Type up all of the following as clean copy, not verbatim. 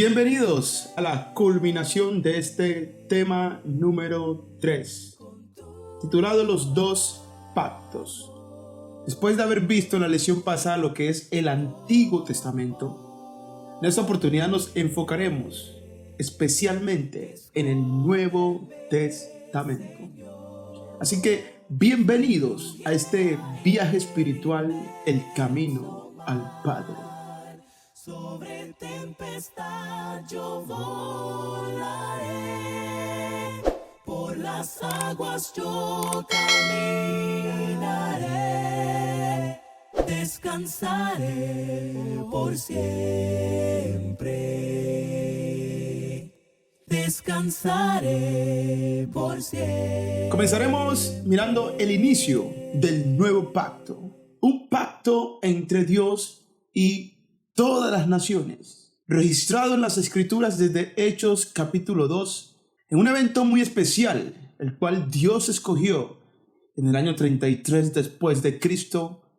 Bienvenidos a la culminación de este tema número 3, titulado Los dos pactos. Después de haber visto en la lección pasada lo que es el Antiguo Testamento, en esta oportunidad nos enfocaremos especialmente en el Nuevo Testamento. Así que bienvenidos a este viaje espiritual, el camino al Padre. Sobre tempestad yo volaré, por las aguas yo caminaré, descansaré por siempre, descansaré por siempre. Comenzaremos mirando el inicio del nuevo pacto, un pacto entre Dios y todas las naciones, registrado en las Escrituras desde Hechos capítulo 2, en un evento muy especial, el cual Dios escogió en el año 33 después de Cristo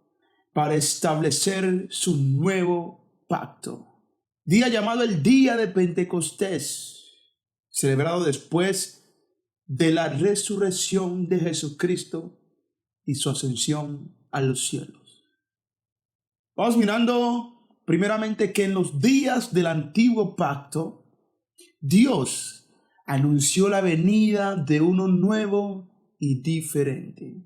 para establecer su nuevo pacto. Día llamado el Día de Pentecostés, celebrado después de la resurrección de Jesucristo y su ascensión a los cielos. Vamos mirando primeramente que en los días del antiguo pacto, Dios anunció la venida de uno nuevo y diferente.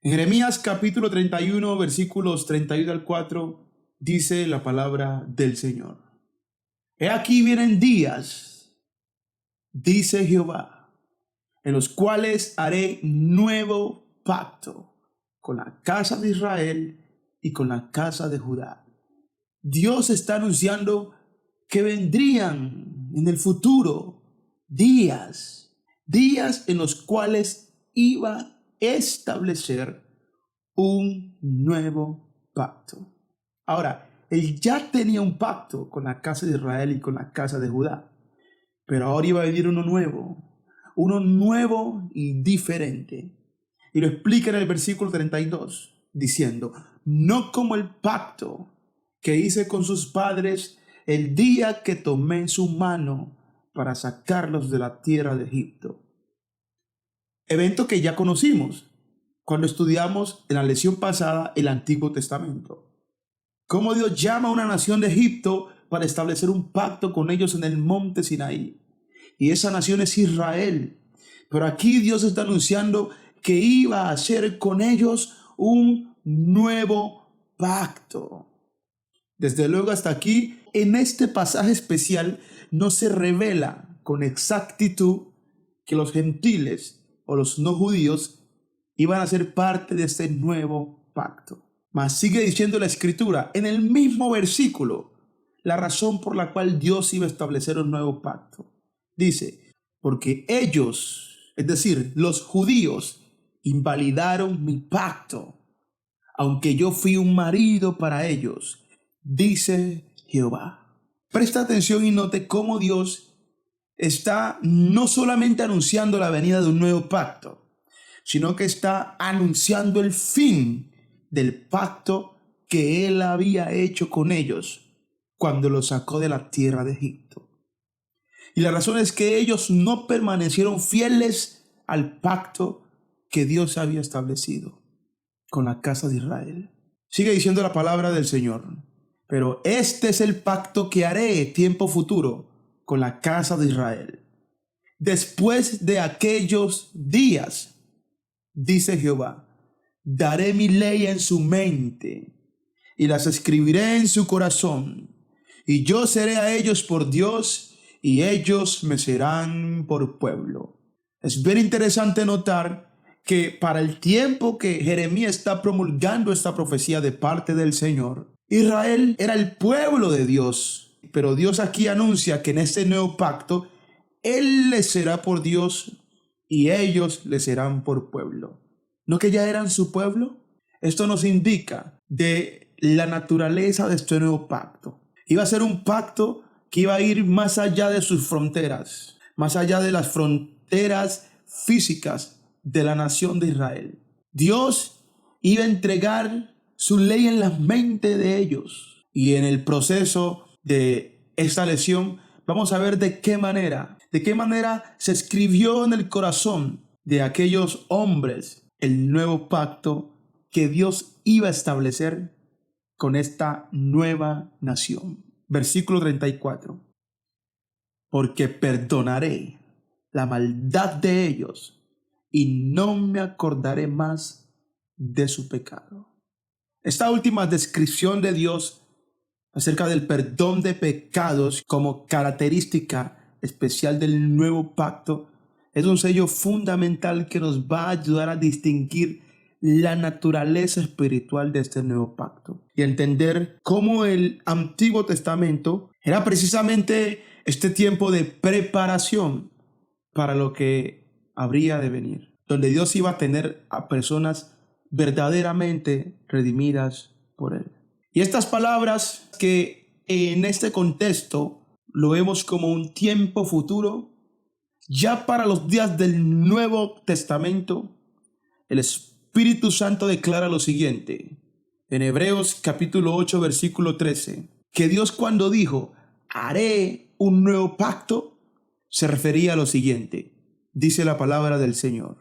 En Jeremías capítulo 31, versículos 31 al 4, dice la palabra del Señor. He aquí vienen días, dice Jehová, en los cuales haré nuevo pacto con la casa de Israel y con la casa de Judá. Dios está anunciando que vendrían en el futuro días en los cuales iba a establecer un nuevo pacto. Ahora, él ya tenía un pacto con la casa de Israel y con la casa de Judá, pero ahora iba a venir uno nuevo y diferente. Y lo explica en el versículo 32, diciendo, no como el pacto que hice con sus padres el día que tomé su mano para sacarlos de la tierra de Egipto. Evento que ya conocimos cuando estudiamos en la lección pasada el Antiguo Testamento. Cómo Dios llama a una nación de Egipto para establecer un pacto con ellos en el monte Sinaí. Y esa nación es Israel. Pero aquí Dios está anunciando que iba a hacer con ellos un nuevo pacto. Desde luego hasta aquí, en este pasaje especial, no se revela con exactitud que los gentiles o los no judíos iban a ser parte de este nuevo pacto. Mas sigue diciendo la Escritura, en el mismo versículo, la razón por la cual Dios iba a establecer un nuevo pacto. Dice, porque ellos, es decir, los judíos, invalidaron mi pacto, aunque yo fui un marido para ellos, dice Jehová. Presta atención y note cómo Dios está no solamente anunciando la venida de un nuevo pacto, sino que está anunciando el fin del pacto que él había hecho con ellos cuando los sacó de la tierra de Egipto. Y la razón es que ellos no permanecieron fieles al pacto que Dios había establecido con la casa de Israel. Sigue diciendo la palabra del Señor. Pero este es el pacto que haré tiempo futuro con la casa de Israel. Después de aquellos días, dice Jehová, daré mi ley en su mente y las escribiré en su corazón. Y yo seré a ellos por Dios y ellos me serán por pueblo. Es bien interesante notar que para el tiempo que Jeremías está promulgando esta profecía de parte del Señor, Israel era el pueblo de Dios, pero Dios aquí anuncia que en este nuevo pacto, Él les será por Dios y ellos les serán por pueblo. ¿No que ya eran su pueblo? Esto nos indica de la naturaleza de este nuevo pacto. Iba a ser un pacto que iba a ir más allá de sus fronteras, más allá de las fronteras físicas de la nación de Israel. Dios iba a entregar su ley en la mente de ellos. Y en el proceso de esta lección, vamos a ver de qué manera se escribió en el corazón de aquellos hombres el nuevo pacto que Dios iba a establecer con esta nueva nación. Versículo 34. Porque perdonaré la maldad de ellos y no me acordaré más de su pecado. Esta última descripción de Dios acerca del perdón de pecados como característica especial del nuevo pacto es un sello fundamental que nos va a ayudar a distinguir la naturaleza espiritual de este nuevo pacto y entender cómo el Antiguo Testamento era precisamente este tiempo de preparación para lo que habría de venir, donde Dios iba a tener a personas verdaderamente redimidas por Él. Y estas palabras que en este contexto lo vemos como un tiempo futuro, ya para los días del Nuevo Testamento, el Espíritu Santo declara lo siguiente en Hebreos capítulo 8 versículo 13, que Dios cuando dijo haré un nuevo pacto, se refería a lo siguiente. Dice la palabra del Señor: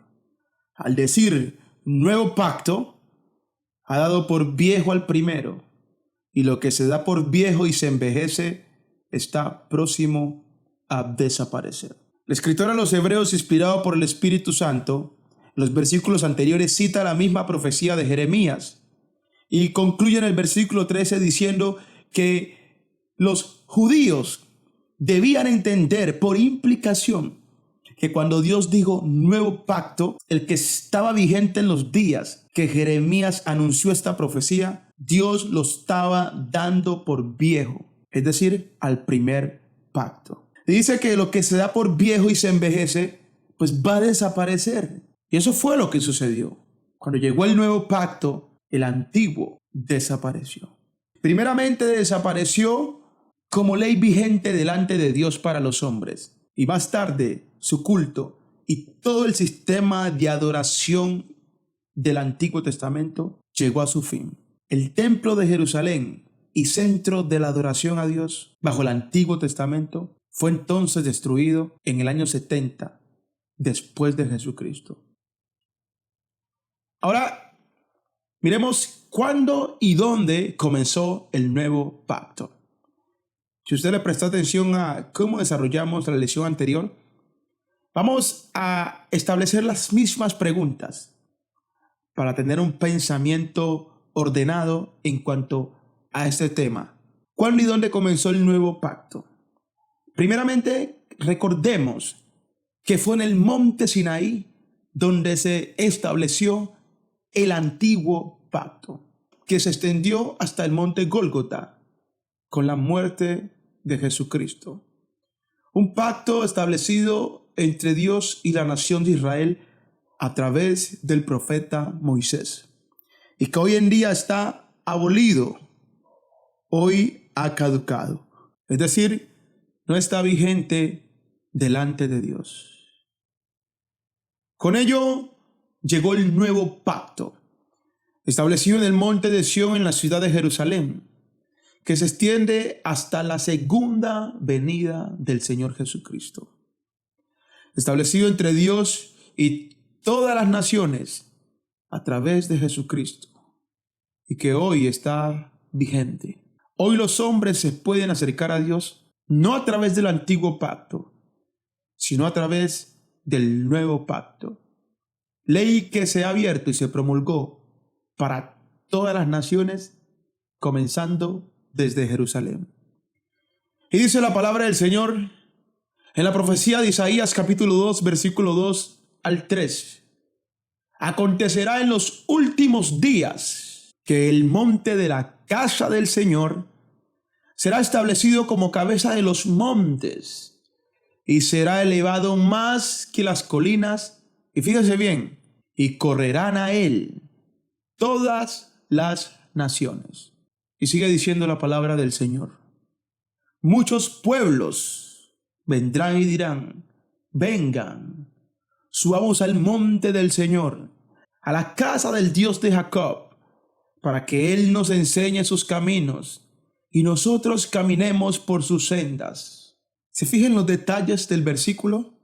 al decir nuevo pacto, ha dado por viejo al primero, y lo que se da por viejo y se envejece está próximo a desaparecer. El escritor a los Hebreos, inspirado por el Espíritu Santo, en los versículos anteriores cita la misma profecía de Jeremías y concluye en el versículo 13 diciendo que los judíos debían entender por implicación que cuando Dios dijo nuevo pacto, el que estaba vigente en los días que Jeremías anunció esta profecía, Dios lo estaba dando por viejo, es decir, al primer pacto. Y dice que lo que se da por viejo y se envejece, pues va a desaparecer. Y eso fue lo que sucedió. Cuando llegó el nuevo pacto, el antiguo desapareció. Primeramente desapareció como ley vigente delante de Dios para los hombres. Y más tarde, su culto y todo el sistema de adoración del Antiguo Testamento llegó a su fin. El templo de Jerusalén y centro de la adoración a Dios bajo el Antiguo Testamento fue entonces destruido en el año 70 después de Jesucristo. Ahora, miremos cuándo y dónde comenzó el nuevo pacto. Si usted le prestó atención a cómo desarrollamos la lección anterior, vamos a establecer las mismas preguntas para tener un pensamiento ordenado en cuanto a este tema. ¿Cuándo y dónde comenzó el nuevo pacto? Primeramente, recordemos que fue en el monte Sinaí donde se estableció el antiguo pacto, que se extendió hasta el monte Gólgota con la muerte de Jesucristo. Un pacto establecido entre Dios y la nación de Israel a través del profeta Moisés, y que hoy en día está abolido, hoy ha caducado, es decir, no está vigente delante de Dios. Con ello llegó el nuevo pacto, establecido en el monte de Sión en la ciudad de Jerusalén, que se extiende hasta la segunda venida del Señor Jesucristo. Establecido entre Dios y todas las naciones a través de Jesucristo, y que hoy está vigente. Hoy los hombres se pueden acercar a Dios no a través del antiguo pacto, sino a través del nuevo pacto. Ley que se ha abierto y se promulgó para todas las naciones, comenzando desde Jerusalén. Y dice la palabra del Señor en la profecía de Isaías capítulo 2, versículo 2 al 3. Acontecerá en los últimos días que el monte de la casa del Señor será establecido como cabeza de los montes y será elevado más que las colinas. Y fíjese bien, y correrán a él todas las naciones. Y sigue diciendo la palabra del Señor. Muchos pueblos vendrán y dirán, vengan, subamos al monte del Señor, a la casa del Dios de Jacob, para que Él nos enseñe sus caminos y nosotros caminemos por sus sendas. ¿Se fijan los detalles del versículo?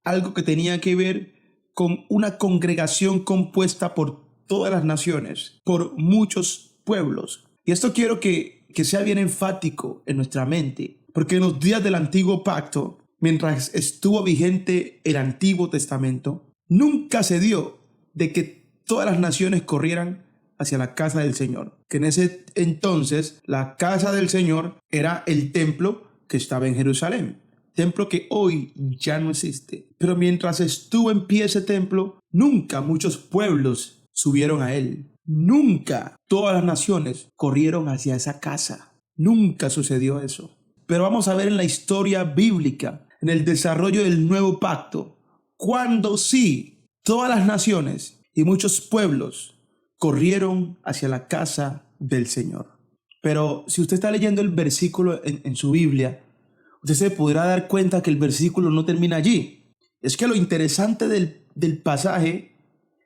Algo que tenía que ver con una congregación compuesta por todas las naciones, por muchos pueblos. Y esto quiero que sea bien enfático en nuestra mente, porque en los días del antiguo pacto, mientras estuvo vigente el Antiguo Testamento, nunca se dio de que todas las naciones corrieran hacia la casa del Señor. Que en ese entonces la casa del Señor era el templo que estaba en Jerusalén. Templo que hoy ya no existe. Pero mientras estuvo en pie ese templo, nunca muchos pueblos subieron a él. Nunca todas las naciones corrieron hacia esa casa. Nunca sucedió eso. Pero vamos a ver en la historia bíblica, en el desarrollo del nuevo pacto, cuando sí todas las naciones y muchos pueblos corrieron hacia la casa del Señor. Pero si usted está leyendo el versículo en su Biblia, usted se podrá dar cuenta que el versículo no termina allí. Es que lo interesante del pasaje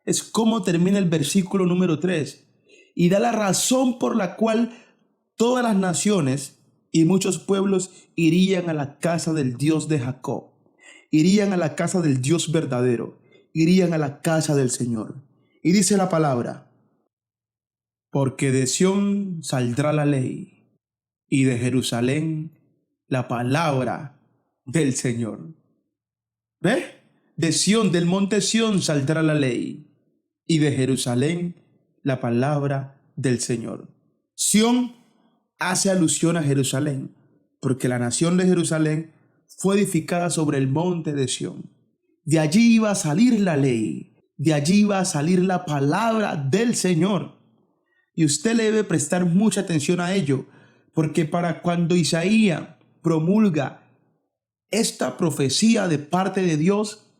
es cómo termina el versículo número 3 y da la razón por la cual todas las naciones y muchos pueblos irían a la casa del Dios de Jacob, irían a la casa del Dios verdadero, irían a la casa del Señor. Y dice la palabra: porque de Sión saldrá la ley, y de Jerusalén la palabra del Señor. ¿Ve? De Sión, del monte Sión, saldrá la ley, y de Jerusalén la palabra del Señor. Sión hace alusión a Jerusalén, porque la nación de Jerusalén fue edificada sobre el monte de Sión. De allí iba a salir la ley, de allí iba a salir la palabra del Señor. Y usted le debe prestar mucha atención a ello, porque para cuando Isaías promulga esta profecía de parte de Dios,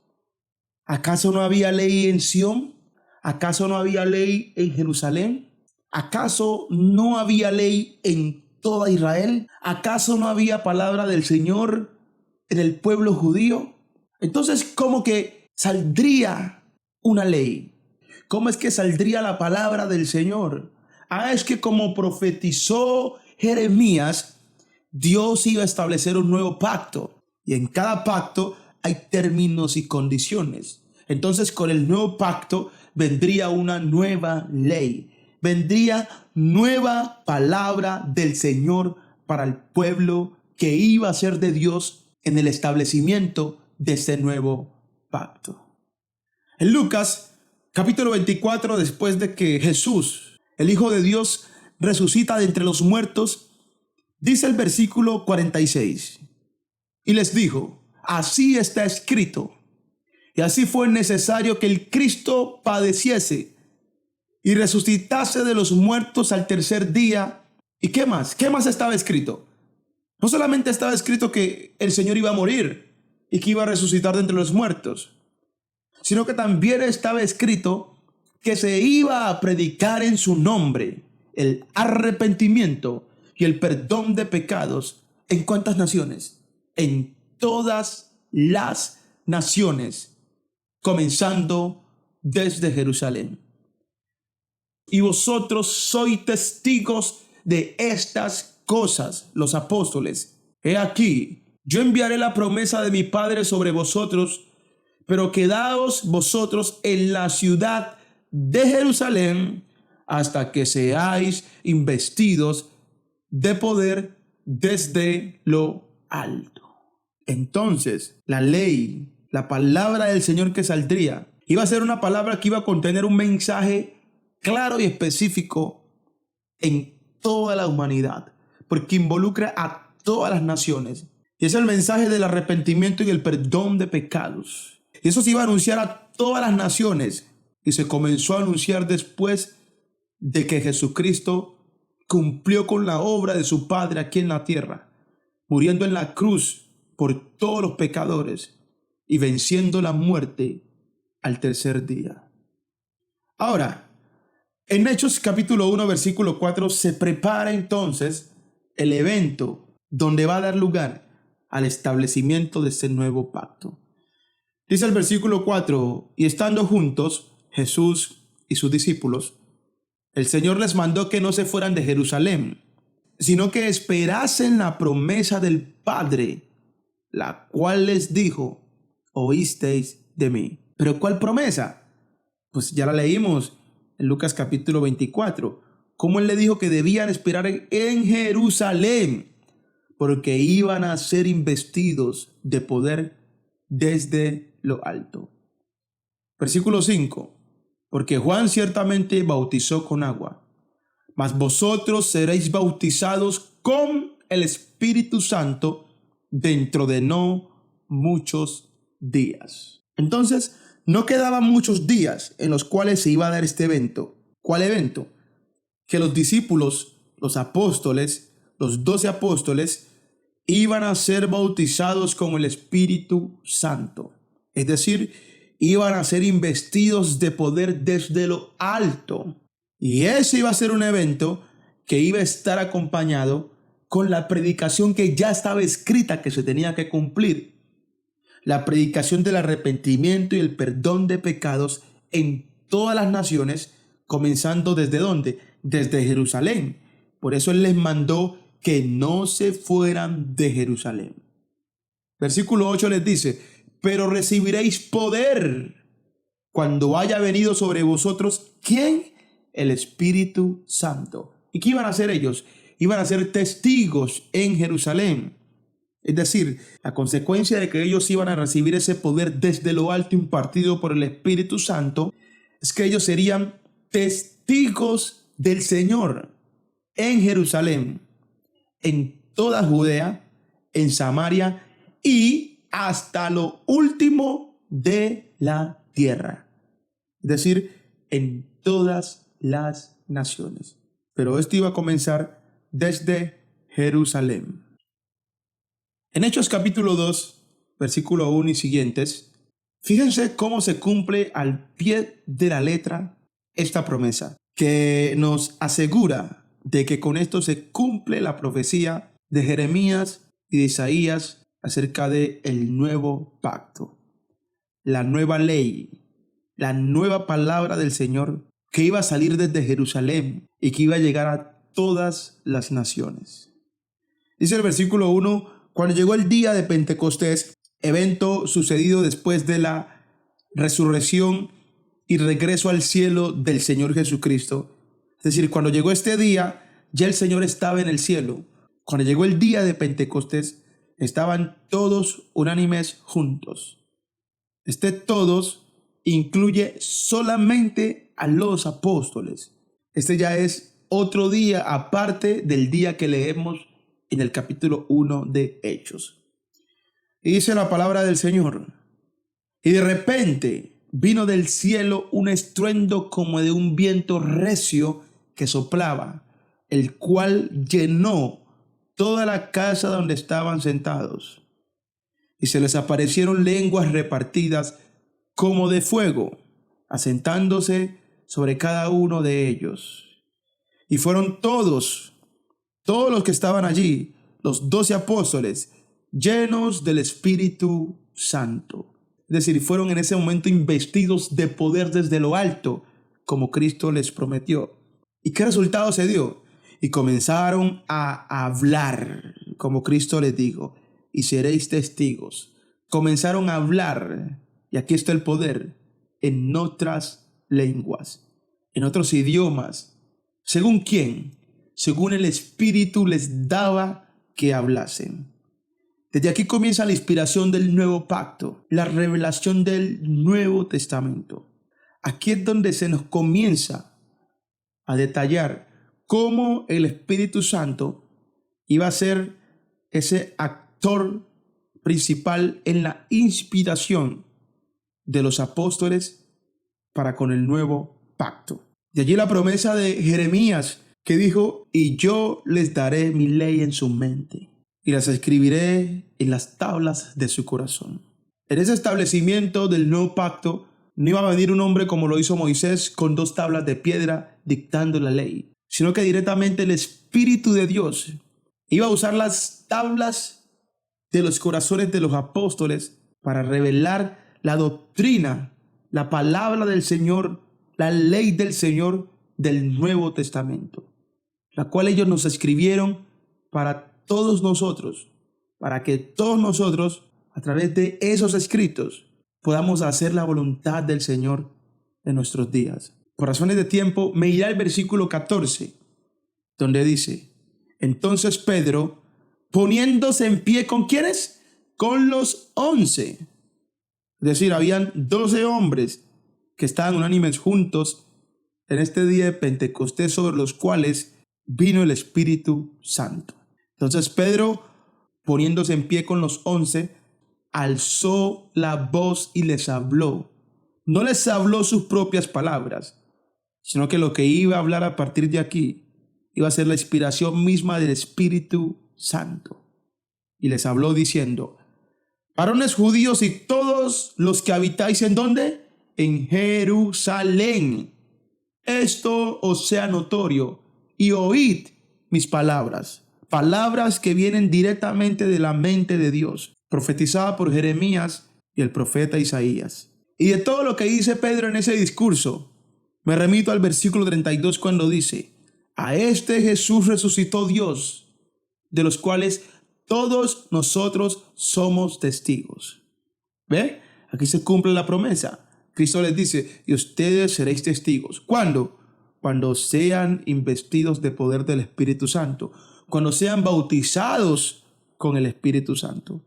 ¿acaso no había ley en Sión? ¿Acaso no había ley en Jerusalén? ¿Acaso no había ley en toda Israel? ¿Acaso no había palabra del Señor en el pueblo judío? Entonces, ¿cómo que saldría una ley? ¿Cómo es que saldría la palabra del Señor? Es que como profetizó Jeremías, Dios iba a establecer un nuevo pacto. Y en cada pacto hay términos y condiciones. Entonces, con el nuevo pacto vendría una nueva ley. Vendría nueva palabra del Señor para el pueblo que iba a ser de Dios en el establecimiento de este nuevo pacto. En Lucas capítulo 24, después de que Jesús, el Hijo de Dios, resucita de entre los muertos, dice el versículo 46: y les dijo: así está escrito, y así fue necesario que el Cristo padeciese y resucitase de los muertos al tercer día. ¿Y qué más? ¿Qué más estaba escrito? No solamente estaba escrito que el Señor iba a morir y que iba a resucitar de entre los muertos, sino que también estaba escrito que se iba a predicar en su nombre el arrepentimiento y el perdón de pecados. ¿En cuántas naciones? En todas las naciones, comenzando desde Jerusalén. Y vosotros sois testigos de estas cosas, los apóstoles. He aquí, yo enviaré la promesa de mi Padre sobre vosotros, pero quedaos vosotros en la ciudad de Jerusalén hasta que seáis investidos de poder desde lo alto. Entonces, la ley, la palabra del Señor que saldría, iba a ser una palabra que iba a contener un mensaje claro y específico en toda la humanidad, porque involucra a todas las naciones. Y es el mensaje del arrepentimiento y el perdón de pecados. Y eso se iba a anunciar a todas las naciones. Y se comenzó a anunciar después de que Jesucristo cumplió con la obra de su Padre aquí en la tierra, muriendo en la cruz por todos los pecadores y venciendo la muerte al tercer día. Ahora, en Hechos capítulo 1, versículo 4, se prepara entonces el evento donde va a dar lugar al establecimiento de este nuevo pacto. Dice el versículo 4: y estando juntos Jesús y sus discípulos, el Señor les mandó que no se fueran de Jerusalén, sino que esperasen la promesa del Padre, la cual les dijo, oísteis de mí. ¿Pero cuál promesa? Pues ya la leímos en Lucas capítulo 24, cómo él le dijo que debían esperar en Jerusalén, porque iban a ser investidos de poder desde lo alto. Versículo 5, porque Juan ciertamente bautizó con agua, mas vosotros seréis bautizados con el Espíritu Santo dentro de no muchos días. Entonces, no quedaban muchos días en los cuales se iba a dar este evento. ¿Cuál evento? Que los discípulos, los apóstoles, los 12 apóstoles, iban a ser bautizados con el Espíritu Santo. Es decir, iban a ser investidos de poder desde lo alto. Y ese iba a ser un evento que iba a estar acompañado con la predicación que ya estaba escrita, que se tenía que cumplir. La predicación del arrepentimiento y el perdón de pecados en todas las naciones, comenzando ¿desde dónde? Desde Jerusalén. Por eso él les mandó que no se fueran de Jerusalén. Versículo 8 les dice, pero recibiréis poder cuando haya venido sobre vosotros, ¿quién? El Espíritu Santo. ¿Y qué iban a hacer ellos? Iban a ser testigos en Jerusalén. Es decir, la consecuencia de que ellos iban a recibir ese poder desde lo alto impartido por el Espíritu Santo es que ellos serían testigos del Señor en Jerusalén, en toda Judea, en Samaria y hasta lo último de la tierra. Es decir, en todas las naciones. Pero esto iba a comenzar desde Jerusalén. En Hechos capítulo 2, versículo 1 y siguientes, fíjense cómo se cumple al pie de la letra esta promesa, que nos asegura de que con esto se cumple la profecía de Jeremías y de Isaías acerca de el nuevo pacto, la nueva ley, la nueva palabra del Señor que iba a salir desde Jerusalén y que iba a llegar a todas las naciones. Dice el versículo 1, cuando llegó el día de Pentecostés, evento sucedido después de la resurrección y regreso al cielo del Señor Jesucristo. Es decir, cuando llegó este día, ya el Señor estaba en el cielo. Cuando llegó el día de Pentecostés, estaban todos unánimes juntos. Este todos incluye solamente a los apóstoles. Este ya es otro día aparte del día que leemos en el capítulo 1 de Hechos. Y dice la palabra del Señor, y de repente vino del cielo un estruendo como de un viento recio que soplaba, el cual llenó toda la casa donde estaban sentados. Y se les aparecieron lenguas repartidas como de fuego, asentándose sobre cada uno de ellos. Y fueron todos los que estaban allí, los 12 apóstoles, llenos del Espíritu Santo. Es decir, fueron en ese momento investidos de poder desde lo alto, como Cristo les prometió. ¿Y qué resultado se dio? Y comenzaron a hablar, como Cristo les dijo, y seréis testigos. Comenzaron a hablar, y aquí está el poder, en otras lenguas, en otros idiomas. ¿Según quién? Según el Espíritu les daba que hablasen. Desde aquí comienza la inspiración del nuevo pacto, la revelación del Nuevo Testamento. Aquí es donde se nos comienza a detallar cómo el Espíritu Santo iba a ser ese actor principal en la inspiración de los apóstoles para con el nuevo pacto. De allí la promesa de Jeremías que dijo, y yo les daré mi ley en su mente y las escribiré en las tablas de su corazón. En ese establecimiento del nuevo pacto no iba a venir un hombre como lo hizo Moisés con 2 tablas de piedra dictando la ley, sino que directamente el Espíritu de Dios iba a usar las tablas de los corazones de los apóstoles para revelar la doctrina, la palabra del Señor, la ley del Señor del Nuevo Testamento, la cual ellos nos escribieron para todos nosotros, para que todos nosotros, a través de esos escritos, podamos hacer la voluntad del Señor en nuestros días. Por razones de tiempo, me iré al versículo 14, donde dice: entonces Pedro, poniéndose en pie, ¿con quiénes? Con los 11. Es decir, habían 12 hombres que estaban unánimes juntos en este día de Pentecostés, sobre los cuales vino el Espíritu Santo. Entonces Pedro, poniéndose en pie con los 11, alzó la voz y les habló. No les habló sus propias palabras, sino que lo que iba a hablar a partir de aquí iba a ser la inspiración misma del Espíritu Santo. Y les habló diciendo: varones judíos y todos los que habitáis, ¿en dónde? En Jerusalén. Esto os sea notorio y oíd mis palabras. Palabras que vienen directamente de la mente de Dios, profetizada por Jeremías y el profeta Isaías. Y de todo lo que dice Pedro en ese discurso, me remito al versículo 32 cuando dice: a este Jesús resucitó Dios, de los cuales todos nosotros somos testigos. ¿Ve? Aquí se cumple la promesa. Cristo les dice: y ustedes seréis testigos. ¿Cuándo? Cuando sean investidos de poder del Espíritu Santo, cuando sean bautizados con el Espíritu Santo.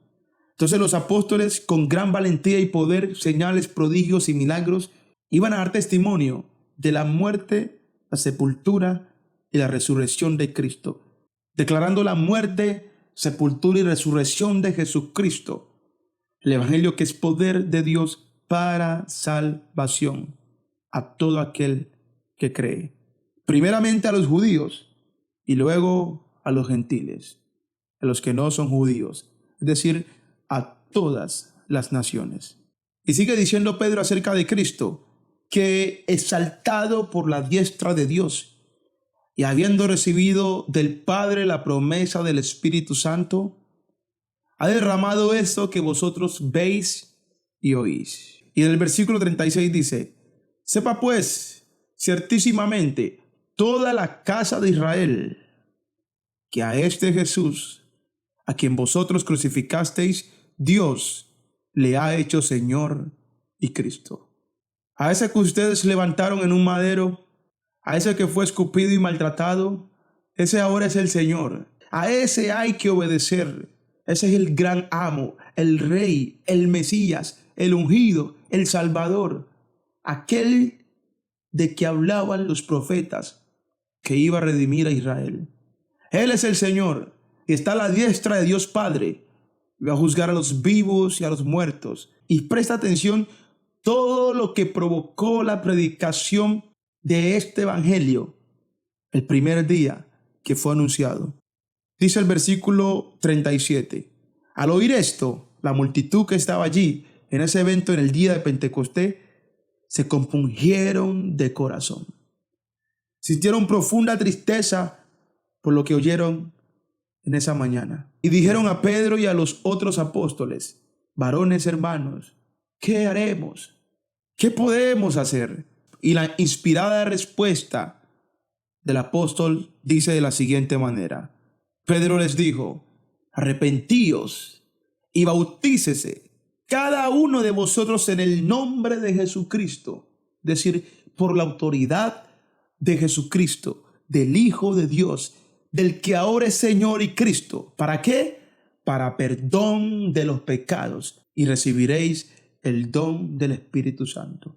Entonces los apóstoles, con gran valentía y poder, señales, prodigios y milagros, iban a dar testimonio de la muerte, la sepultura y la resurrección de Cristo, declarando la muerte, sepultura y resurrección de Jesucristo, el evangelio que es poder de Dios para salvación a todo aquel que cree, primeramente a los judíos y luego a los gentiles, a los que no son judíos, es decir, a todas las naciones. Y sigue diciendo Pedro acerca de Cristo, que exaltado por la diestra de Dios y habiendo recibido del Padre la promesa del Espíritu Santo, ha derramado esto que vosotros veis y oís. Y en el versículo 36 dice: sepa pues ciertísimamente toda la casa de Israel que a este Jesús, a quien vosotros crucificasteis, Dios le ha hecho Señor y Cristo. A ese que ustedes levantaron en un madero, a ese que fue escupido y maltratado, ese ahora es el Señor. A ese hay que obedecer. Ese es el gran amo, el rey, el Mesías, el ungido, el Salvador, aquel de que hablaban los profetas, que iba a redimir a Israel. Él es el Señor y está a la diestra de Dios Padre. Va a juzgar a los vivos y a los muertos. Y presta atención todo lo que provocó la predicación de este evangelio el primer día que fue anunciado. Dice el versículo 37: al oír esto, la multitud que estaba allí en ese evento en el día de Pentecostés se compungieron de corazón. Sintieron profunda tristeza por lo que oyeron en esa mañana. Y dijeron a Pedro y a los otros apóstoles: varones hermanos, ¿qué haremos? ¿Qué podemos hacer? Y la inspirada respuesta del apóstol dice de la siguiente manera: Pedro les dijo: arrepentíos y bautícese cada uno de vosotros en el nombre de Jesucristo, es decir, por la autoridad de Jesucristo, del Hijo de Dios, del que ahora es Señor y Cristo. ¿Para qué? Para perdón de los pecados, y recibiréis el don del Espíritu Santo.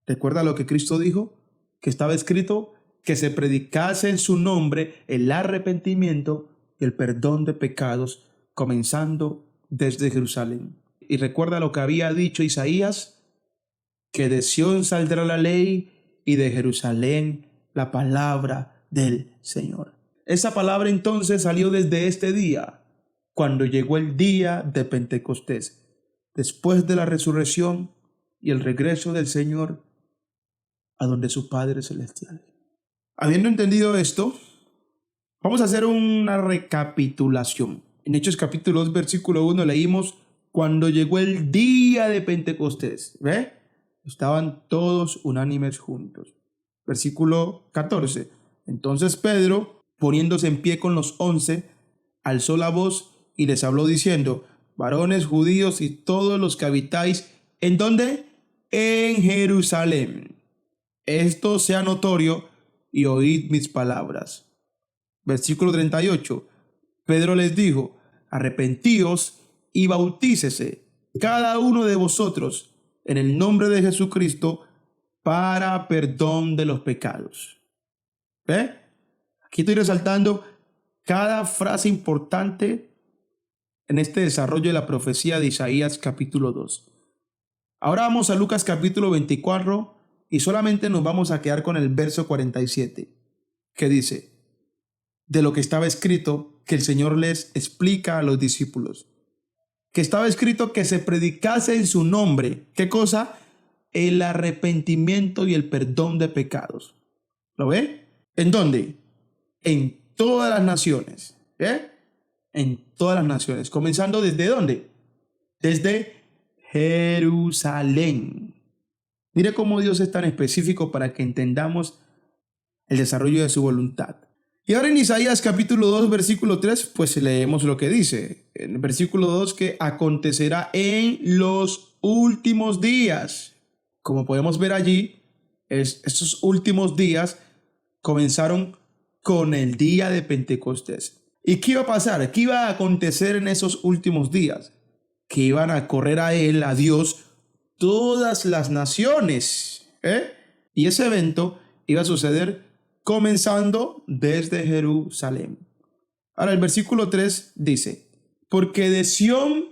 ¿Recuerda lo que Cristo dijo? Que estaba escrito que se predicase en su nombre el arrepentimiento y el perdón de pecados, comenzando desde Jerusalén. Y recuerda lo que había dicho Isaías, que de Sión saldrá la ley y de Jerusalén la palabra del Señor. Esa palabra entonces salió desde este día, cuando llegó el día de Pentecostés, después de la resurrección y el regreso del Señor a donde su Padre Celestial. Habiendo entendido esto, vamos a hacer una recapitulación. En Hechos capítulo 2, versículo 1 leímos: cuando llegó el día de Pentecostés, ¿ve? Estaban todos unánimes juntos. Versículo 14. Entonces Pedro, poniéndose en pie con los 11, alzó la voz y les habló diciendo: varones judíos y todos los que habitáis, ¿en dónde? En Jerusalén. Esto sea notorio y oíd mis palabras. Versículo 38. Pedro les dijo: arrepentíos y bautícese cada uno de vosotros en el nombre de Jesucristo para perdón de los pecados. ¿Ve? Aquí estoy resaltando cada frase importante en este desarrollo de la profecía de Isaías capítulo 2. Ahora vamos a Lucas capítulo 24 y solamente nos vamos a quedar con el verso 47, que dice, de lo que estaba escrito, que el Señor les explica a los discípulos, que estaba escrito que se predicase en su nombre, ¿qué cosa? El arrepentimiento y el perdón de pecados. ¿Lo ve? ¿En dónde? En todas las naciones. En todas las naciones. Comenzando ¿desde dónde? Desde Jerusalén. Mire cómo Dios es tan específico para que entendamos el desarrollo de su voluntad. Y ahora en Isaías capítulo 2, versículo 3, pues leemos lo que dice. En el versículo 2, que acontecerá en los últimos días. Como podemos ver allí, estos últimos días comenzaron con el día de Pentecostés. ¿Y qué iba a pasar? ¿Qué iba a acontecer en esos últimos días? Que iban a correr a él, a Dios, todas las naciones. Y ese evento iba a suceder comenzando desde Jerusalén. Ahora el versículo 3 dice, porque de Sión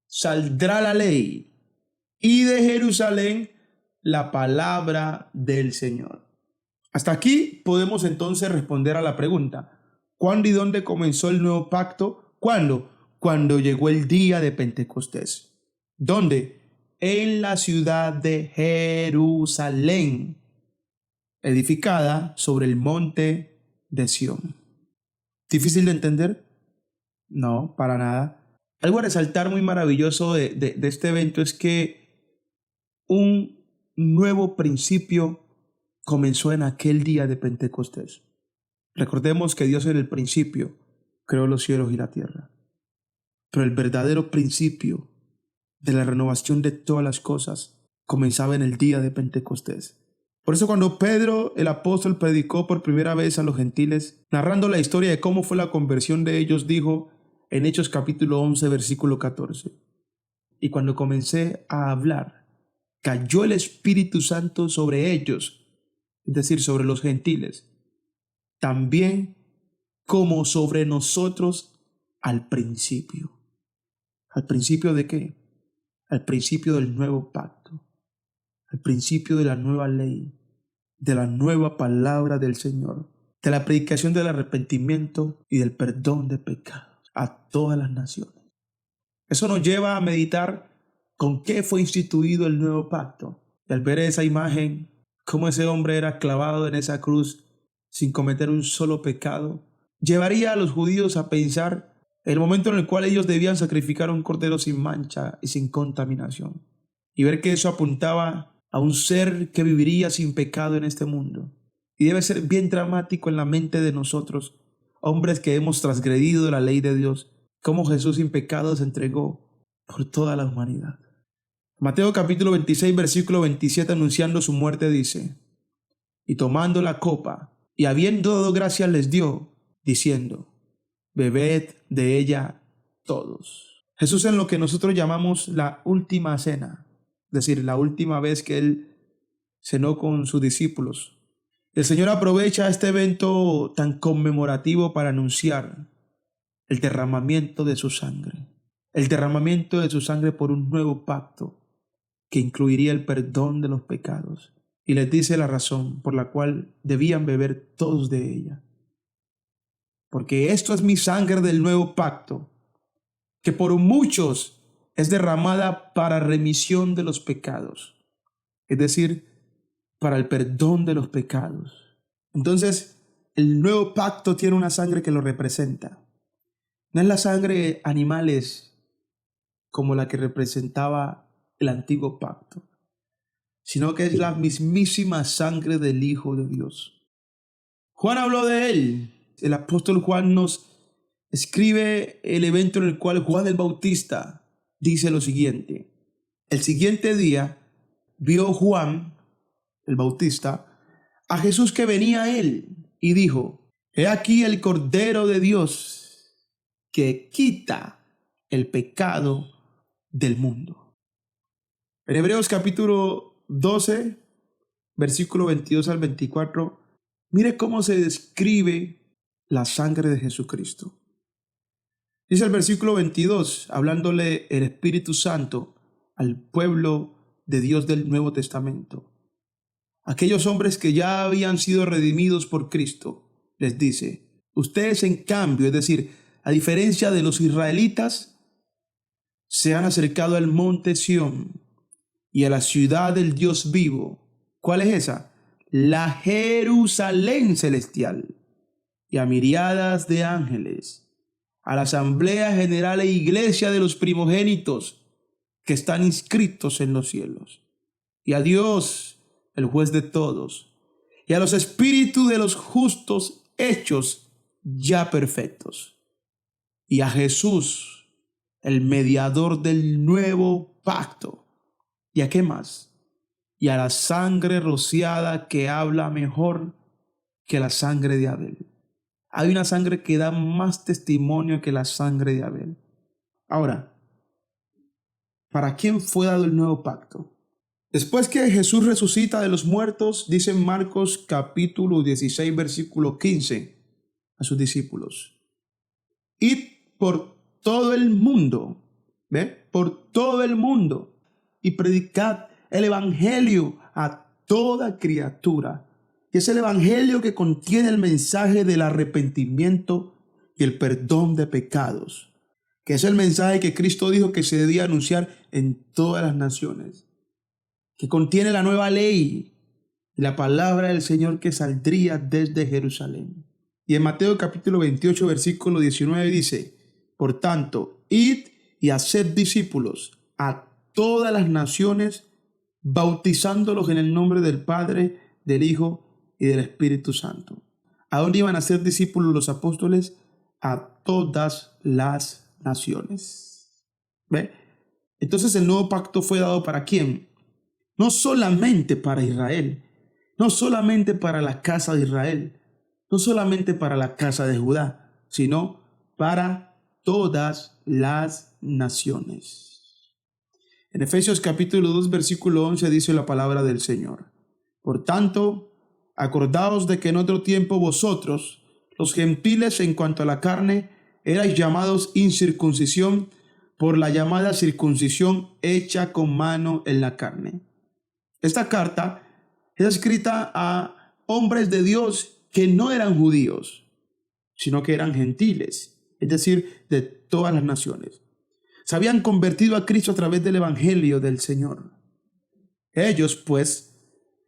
saldrá la ley y de Jerusalén la palabra del Señor. Hasta aquí podemos entonces responder a la pregunta, ¿cuándo y dónde comenzó el nuevo pacto? ¿Cuándo? Cuando llegó el día de Pentecostés. ¿Dónde? En la ciudad de Jerusalén, edificada sobre el monte de Sión. ¿Difícil de entender? No, para nada. Algo a resaltar muy maravilloso de este evento es que un nuevo principio comenzó en aquel día de Pentecostés. Recordemos que Dios en el principio creó los cielos y la tierra. Pero el verdadero principio de la renovación de todas las cosas comenzaba en el día de Pentecostés. Por eso cuando Pedro, el apóstol, predicó por primera vez a los gentiles, narrando la historia de cómo fue la conversión de ellos, dijo en Hechos capítulo 11, versículo 14, y cuando comencé a hablar, cayó el Espíritu Santo sobre ellos, es decir, sobre los gentiles, también como sobre nosotros al principio. ¿Al principio de qué? Al principio del nuevo pacto, al principio de la nueva ley, de la nueva palabra del Señor, de la predicación del arrepentimiento y del perdón de pecados a todas las naciones. Eso nos lleva a meditar con qué fue instituido el nuevo pacto. Y al ver esa imagen, cómo ese hombre era clavado en esa cruz sin cometer un solo pecado, llevaría a los judíos a pensar el momento en el cual ellos debían sacrificar un cordero sin mancha y sin contaminación, y ver que eso apuntaba a un ser que viviría sin pecado en este mundo. Y debe ser bien dramático en la mente de nosotros, hombres que hemos transgredido la ley de Dios, cómo Jesús sin pecado se entregó por toda la humanidad. Mateo capítulo 26, versículo 27, anunciando su muerte, dice, y tomando la copa, y habiendo dado gracias les dio, diciendo, bebed de ella todos. Jesús en lo que nosotros llamamos la última cena, es decir, la última vez que Él cenó con sus discípulos. El Señor aprovecha este evento tan conmemorativo para anunciar el derramamiento de su sangre. El derramamiento de su sangre por un nuevo pacto que incluiría el perdón de los pecados. Y les dice la razón por la cual debían beber todos de ella. Porque esto es mi sangre del nuevo pacto, que por muchos es derramada para remisión de los pecados, es decir, para el perdón de los pecados. Entonces, el nuevo pacto tiene una sangre que lo representa. No es la sangre de animales como la que representaba el antiguo pacto, sino que es la mismísima sangre del Hijo de Dios. Juan habló de él. El apóstol Juan nos escribe el evento en el cual Juan el Bautista dice lo siguiente. El siguiente día vio Juan el Bautista a Jesús que venía a él y dijo: He aquí el Cordero de Dios que quita el pecado del mundo. En Hebreos capítulo 12, versículo 22 al 24, mire cómo se describe la sangre de Jesucristo. Dice el versículo 22, hablándole el Espíritu Santo al pueblo de Dios del Nuevo Testamento. Aquellos hombres que ya habían sido redimidos por Cristo, les dice: ustedes en cambio, es decir, a diferencia de los israelitas, se han acercado al monte Sión y a la ciudad del Dios vivo. ¿Cuál es esa? La Jerusalén celestial, y a miriadas de ángeles, a la asamblea general e iglesia de los primogénitos que están inscritos en los cielos, y a Dios, el juez de todos, y a los espíritus de los justos hechos ya perfectos, y a Jesús, el mediador del nuevo pacto. ¿Y a qué más? Y a la sangre rociada que habla mejor que la sangre de Abel. Hay una sangre que da más testimonio que la sangre de Abel. Ahora, ¿para quién fue dado el nuevo pacto? Después que Jesús resucita de los muertos, dice en Marcos capítulo 16, versículo 15 a sus discípulos: id por todo el mundo, por todo el mundo, y predicad el evangelio a toda criatura. Y es el evangelio que contiene el mensaje del arrepentimiento y el perdón de pecados, que es el mensaje que Cristo dijo que se debía anunciar en todas las naciones, que contiene la nueva ley y la palabra del Señor que saldría desde Jerusalén. Y en Mateo capítulo 28, versículo 19 dice: por tanto, id y haced discípulos a todas las naciones, bautizándolos en el nombre del Padre, del Hijo y del Espíritu Santo. ¿A dónde iban a ser discípulos los apóstoles? A todas las naciones. ¿Ve? Entonces el nuevo pacto fue dado ¿para quién? No solamente para Israel, no solamente para la casa de Israel, no solamente para la casa de Judá, sino para todas las naciones. En Efesios capítulo 2, versículo 11 dice la palabra del Señor: por tanto, acordaos de que en otro tiempo vosotros, los gentiles en cuanto a la carne, erais llamados incircuncisión por la llamada circuncisión hecha con mano en la carne. Esta carta es escrita a hombres de Dios que no eran judíos, sino que eran gentiles, es decir, de todas las naciones. Se habían convertido a Cristo a través del evangelio del Señor. Ellos, pues,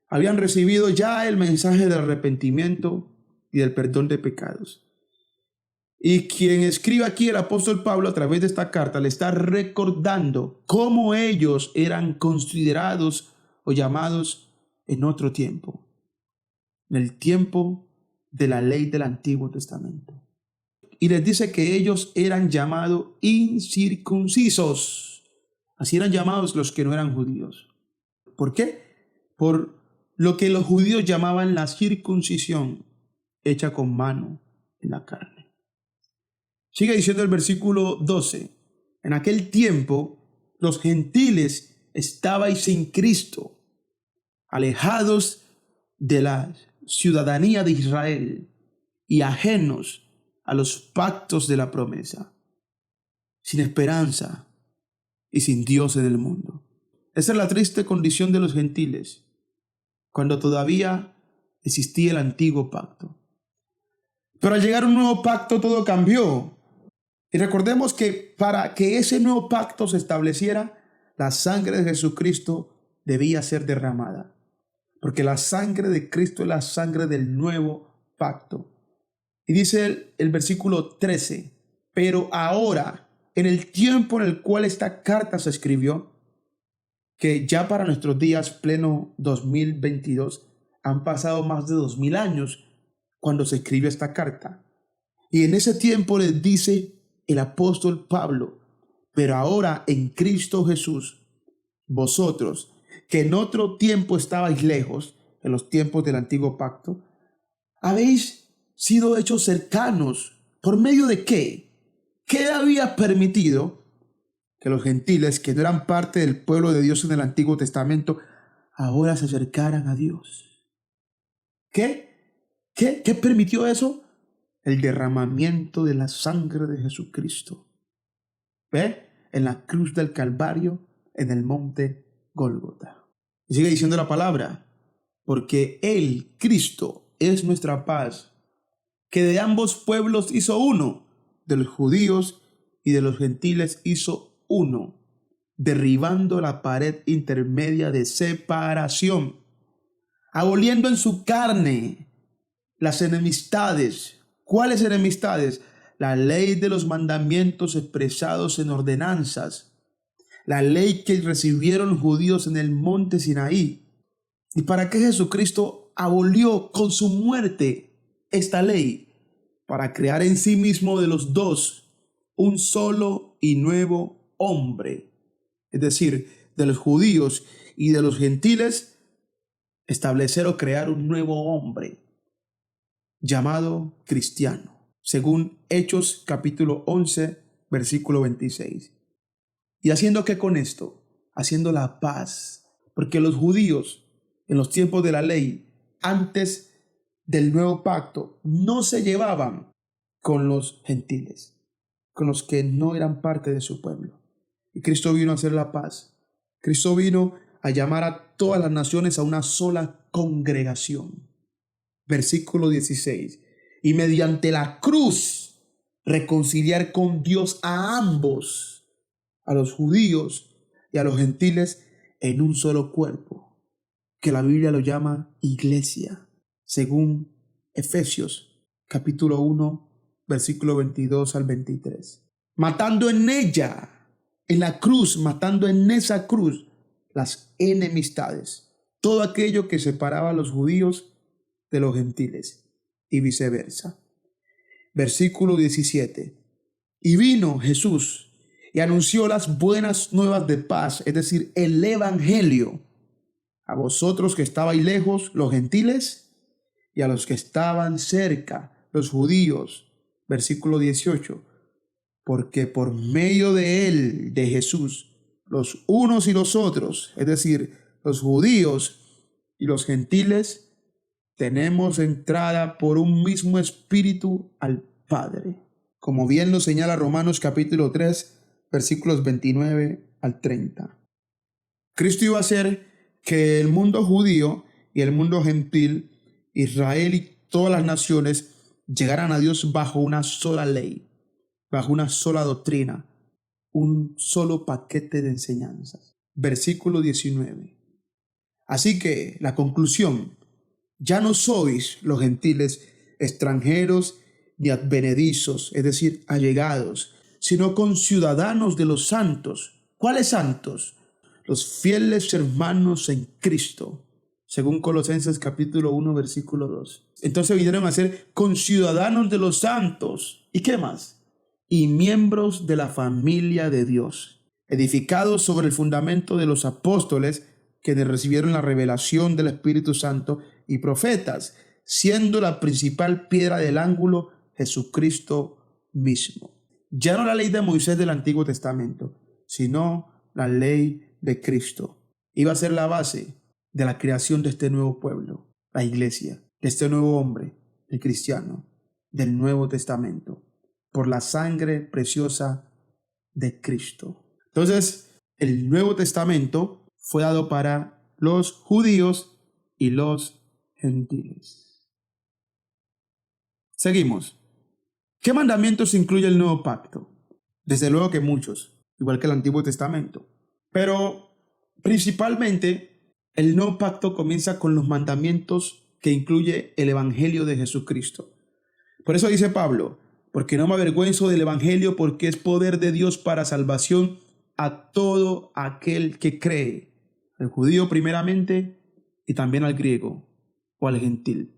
habían recibido ya el mensaje del arrepentimiento y del perdón de pecados. Y quien escribe aquí, el apóstol Pablo, a través de esta carta, le está recordando cómo ellos eran considerados o llamados en otro tiempo, en el tiempo de la ley del Antiguo Testamento. Y les dice que ellos eran llamados incircuncisos. Así eran llamados los que no eran judíos. ¿Por qué? Por lo que los judíos llamaban la circuncisión hecha con mano en la carne. Sigue diciendo el versículo 12. En aquel tiempo los gentiles estabais sin Cristo, alejados de la ciudadanía de Israel y ajenos a los pactos de la promesa, sin esperanza y sin Dios en el mundo. Esa es la triste condición de los gentiles, cuando todavía existía el antiguo pacto. Pero al llegar un nuevo pacto todo cambió. Y recordemos que para que ese nuevo pacto se estableciera, la sangre de Jesucristo debía ser derramada. Porque la sangre de Cristo es la sangre del nuevo pacto. Y dice el versículo 13, pero ahora, en el tiempo en el cual esta carta se escribió, que ya para nuestros días pleno 2022 han pasado más de 2000 años cuando se escribió esta carta. Y en ese tiempo les dice el apóstol Pablo: pero ahora en Cristo Jesús, vosotros, que en otro tiempo estabais lejos, en los tiempos del antiguo pacto, habéis sido hechos cercanos. ¿Por medio de qué? ¿Qué había permitido que los gentiles, que no eran parte del pueblo de Dios en el Antiguo Testamento, ahora se acercaran a Dios? ¿Qué permitió eso? El derramamiento de la sangre de Jesucristo. ¿Ve? En la cruz del Calvario, en el monte Gólgota. Y sigue diciendo la palabra: porque Él, Cristo, es nuestra paz, que de ambos pueblos hizo uno, de los judíos y de los gentiles hizo uno, derribando la pared intermedia de separación, aboliendo en su carne las enemistades. ¿Cuáles enemistades? La ley de los mandamientos expresados en ordenanzas, la ley que recibieron los judíos en el monte Sinaí. ¿Y para qué Jesucristo abolió con su muerte esta ley? Para crear en sí mismo de los dos un solo y nuevo hombre. Es decir, de los judíos y de los gentiles, establecer o crear un nuevo hombre llamado cristiano, según Hechos capítulo 11, versículo 26. ¿Y haciendo qué con esto? Haciendo la paz, porque los judíos en los tiempos de la ley, antes del nuevo pacto, no se llevaban con los gentiles, con los que no eran parte de su pueblo. Y Cristo vino a hacer la paz. Cristo vino a llamar a todas las naciones a una sola congregación. Versículo 16. Y mediante la cruz reconciliar con Dios a ambos, a los judíos y a los gentiles, en un solo cuerpo, que la Biblia lo llama iglesia, según Efesios capítulo 1, versículo 22 al 23. Matando en ella, en la cruz, matando en esa cruz las enemistades, todo aquello que separaba a los judíos de los gentiles y viceversa. Versículo 17. Y vino Jesús y anunció las buenas nuevas de paz, es decir, el evangelio, a vosotros que estabais lejos, los gentiles, y a los que estaban cerca, los judíos. Versículo 18. Porque por medio de él, de Jesús, los unos y los otros, es decir, los judíos y los gentiles, tenemos entrada por un mismo espíritu al Padre, como bien lo señala Romanos capítulo 3, versículos 29 al 30. Cristo iba a hacer que el mundo judío y el mundo gentil, Israel y todas las naciones, llegaran a Dios bajo una sola ley, bajo una sola doctrina, un solo paquete de enseñanzas. Versículo 19. Así que la conclusión: ya no sois los gentiles extranjeros ni advenedizos, es decir, allegados, sino conciudadanos de los santos. ¿Cuáles santos? Los fieles hermanos en Cristo, según Colosenses capítulo 1, versículo 2. Entonces vinieron a ser conciudadanos de los santos. ¿Y qué más? Y miembros de la familia de Dios, edificados sobre el fundamento de los apóstoles, quienes recibieron la revelación del Espíritu Santo, y profetas, siendo la principal piedra del ángulo Jesucristo mismo. Ya no la ley de Moisés del Antiguo Testamento, sino la ley de Cristo. Iba a ser la base de la creación de este nuevo pueblo, la iglesia, de este nuevo hombre, el cristiano, del Nuevo Testamento, por la sangre preciosa de Cristo. Entonces, el Nuevo Testamento fue dado para los judíos y los gentiles. Seguimos. ¿Qué mandamientos incluye el nuevo pacto? Desde luego que muchos, igual que el Antiguo Testamento. Pero principalmente el nuevo pacto comienza con los mandamientos que incluye el Evangelio de Jesucristo. Por eso dice Pablo: porque no me avergüenzo del Evangelio, porque es poder de Dios para salvación a todo aquel que cree, al judío primeramente y también al griego o al gentil.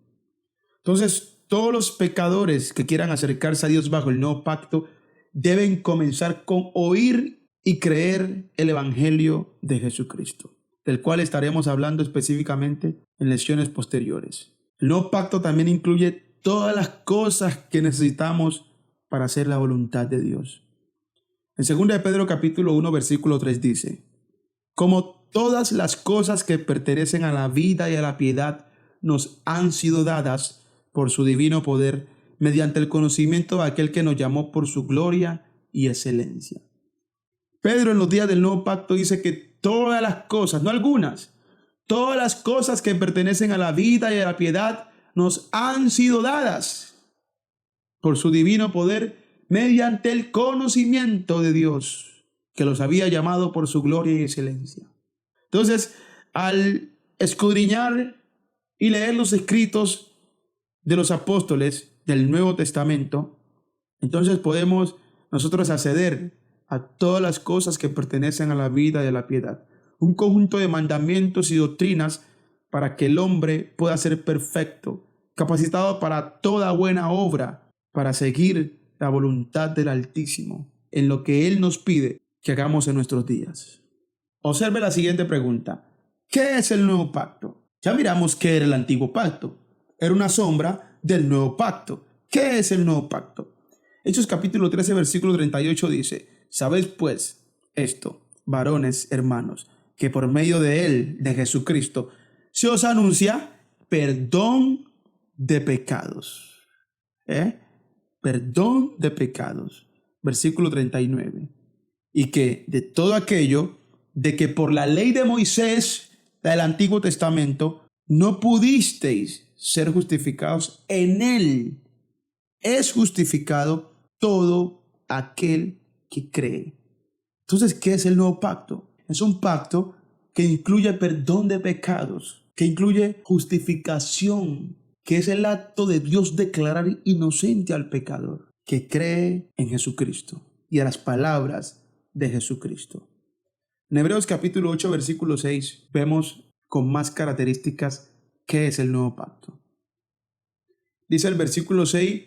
Entonces, Todos los pecadores que quieran acercarse a Dios bajo el nuevo pacto deben comenzar con oír y creer el Evangelio de Jesucristo, del cual estaremos hablando específicamente en lecciones posteriores. El nuevo pacto también incluye todas las cosas que necesitamos para hacer la voluntad de Dios. En 2 de Pedro capítulo 1 versículo 3 dice: como todas las cosas que pertenecen a la vida y a la piedad nos han sido dadas por su divino poder, mediante el conocimiento de aquel que nos llamó por su gloria y excelencia. Pedro en los días del nuevo pacto dice que todas las cosas, no algunas, todas las cosas que pertenecen a la vida y a la piedad nos han sido dadas por su divino poder, mediante el conocimiento de Dios, que los había llamado por su gloria y excelencia. Entonces, al escudriñar y leer los escritos de los apóstoles del Nuevo Testamento, entonces podemos nosotros acceder a todas las cosas que pertenecen a la vida y a la piedad. Un conjunto de mandamientos y doctrinas para que el hombre pueda ser perfecto, capacitado para toda buena obra, para seguir la voluntad del Altísimo en lo que Él nos pide que hagamos en nuestros días. Observe la siguiente pregunta: ¿qué es el nuevo pacto? Ya miramos qué era el antiguo pacto. Era una sombra del nuevo pacto. ¿Qué es el nuevo pacto? Hechos capítulo 13 versículo 38 dice: sabéis pues esto, varones hermanos, que por medio de Él, de Jesucristo, se os anuncia perdón de pecados. Perdón de pecados. Versículo 39. Y que de todo aquello de que por la ley de Moisés del Antiguo Testamento no pudisteis ser justificados, en Él es justificado todo aquel que cree. Entonces, ¿qué es el nuevo pacto? Es un pacto que incluye perdón de pecados, que incluye justificación, que es el acto de Dios declarar inocente al pecador que cree en Jesucristo y a las palabras de Jesucristo. En Hebreos capítulo 8 versículo 6 vemos con más características qué es el nuevo pacto. Dice el versículo 6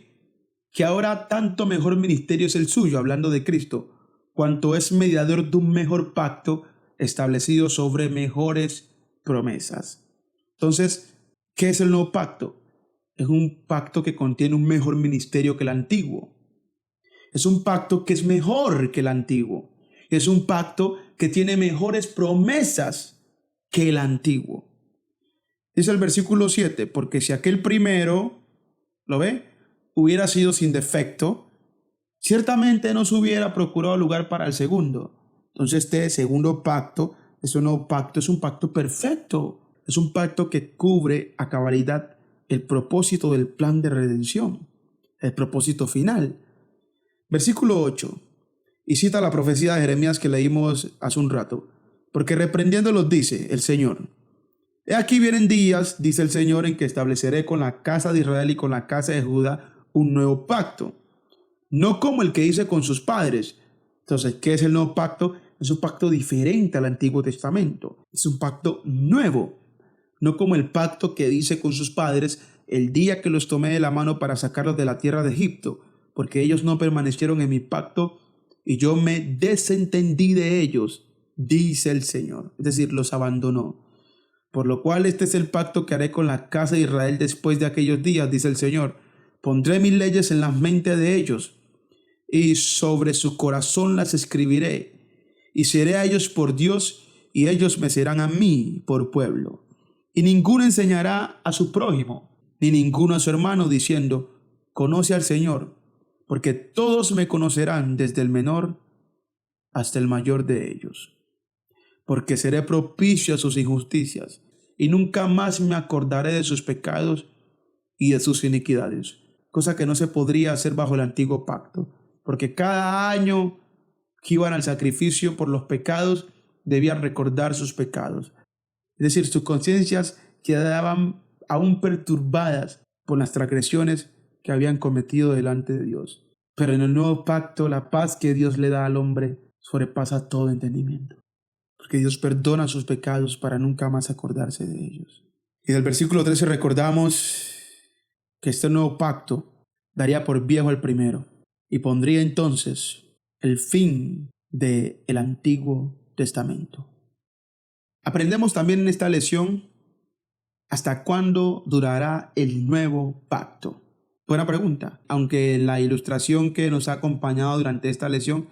que ahora tanto mejor ministerio es el suyo, hablando de Cristo, cuanto es mediador de un mejor pacto establecido sobre mejores promesas. Entonces, ¿qué es el nuevo pacto? Es un pacto que contiene un mejor ministerio que el antiguo. Es un pacto que es mejor que el antiguo. Es un pacto que tiene mejores promesas que el antiguo. Dice el versículo 7, porque si aquel primero, ¿lo ve?, hubiera sido sin defecto, ciertamente no se hubiera procurado lugar para el segundo. Entonces este segundo pacto es un nuevo pacto, es un pacto perfecto. Es un pacto que cubre a cabalidad el propósito del plan de redención, el propósito final. Versículo 8, y cita la profecía de Jeremías que leímos hace un rato, porque reprendiéndolos dice el Señor: he aquí vienen días, dice el Señor, en que estableceré con la casa de Israel y con la casa de Judá un nuevo pacto, no como el que hice con sus padres. Entonces, ¿qué es el nuevo pacto? Es un pacto diferente al Antiguo Testamento. Es un pacto nuevo, no como el pacto que hice con sus padres el día que los tomé de la mano para sacarlos de la tierra de Egipto, porque ellos no permanecieron en mi pacto y yo me desentendí de ellos, dice el Señor. Es decir, los abandonó. Por lo cual este es el pacto que haré con la casa de Israel después de aquellos días, dice el Señor. Pondré mis leyes en la mente de ellos y sobre su corazón las escribiré. Y seré a ellos por Dios y ellos me serán a mí por pueblo. Y ninguno enseñará a su prójimo, ni ninguno a su hermano, diciendo: conoce al Señor, porque todos me conocerán desde el menor hasta el mayor de ellos. Porque seré propicio a sus injusticias, y nunca más me acordaré de sus pecados y de sus iniquidades. Cosa que no se podría hacer bajo el antiguo pacto, porque cada año que iban al sacrificio por los pecados, debían recordar sus pecados. Es decir, sus conciencias quedaban aún perturbadas por las transgresiones que habían cometido delante de Dios. Pero en el nuevo pacto, la paz que Dios le da al hombre sobrepasa todo entendimiento, porque Dios perdona sus pecados para nunca más acordarse de ellos. Y del versículo 13 recordamos que este nuevo pacto daría por viejo el primero y pondría entonces el fin del Antiguo Testamento. Aprendemos también en esta lección hasta cuándo durará el nuevo pacto. Buena pregunta, aunque en la ilustración que nos ha acompañado durante esta lección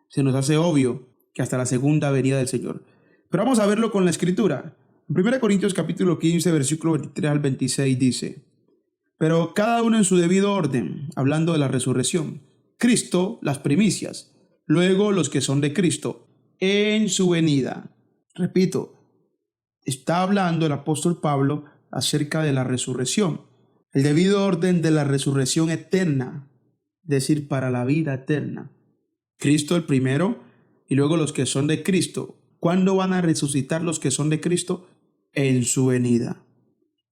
se nos hace obvio que hasta la segunda venida del Señor. Pero vamos a verlo con la Escritura. En 1 Corintios capítulo 15, versículo 23 al 26 dice: pero cada uno en su debido orden, hablando de la resurrección. Cristo, las primicias, luego los que son de Cristo, en su venida. Repito, está hablando el apóstol Pablo acerca de la resurrección. El debido orden de la resurrección eterna, es decir, para la vida eterna. Cristo el primero y luego los que son de Cristo. ¿Cuándo van a resucitar los que son de Cristo? En su venida.